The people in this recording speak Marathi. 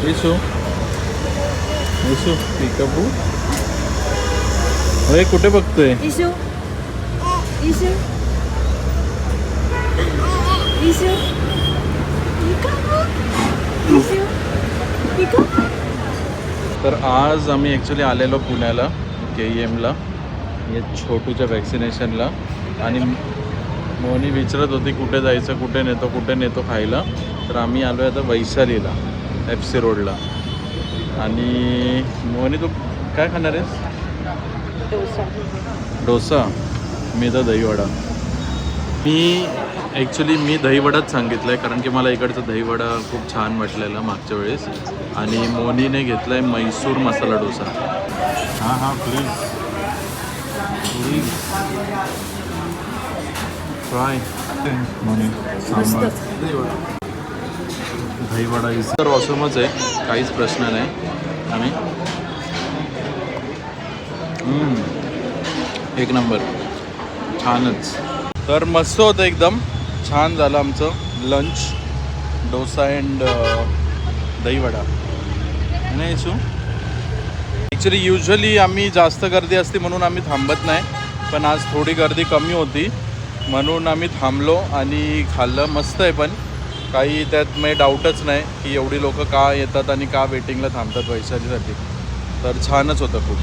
येसू येसू पिकाबू. अरे कुठे बघतोय? Issue issue issue issue issue. तर आज आम्ही ॲक्च्युली आलेलो पुण्याला KEMला या छोटूच्या वॅक्सिनेशनला. आणि मोनी विचारत होती कुठे जायचं, कुठे नेतो खायला. तर आम्ही आलो आहे आता वैशालीला FC रोडला. आणि मोनी तू काय खाणार आहेस? डोसा. मी तर दहीवडा. मी दहीवडाच सांगितलं आहे कारण की मला इकडचा दहीवडा खूप छान वाटलेला मागच्या वेळेस. आणि मोनीने घेतला आहे मैसूर मसाला डोसा. हां प्लीज प्लीज ट्राय. मोनी सांबार दहीवडा इतर ऑसमच आहे, काहीच प्रश्न नाही. आणि एक नंबर, छानच. तर मस्त होतं, एकदम छान झालं आमचं लंच. डोसा अँड दहीवडा नाही येसू. ॲक्च्युली युजली आम्ही जास्त गर्दी असते म्हणून आम्ही थांबत नाही, पण आज थोडी गर्दी कमी होती म्हणून आम्ही थांबलो आणि खाल्लं. मस्त आहे, पण काही त्यात मी डाऊटच नाही की एवढी लोक का येतात आणि का वेटिंगला थांबतात वैशालीसाठी. तर छानच होतं खूप.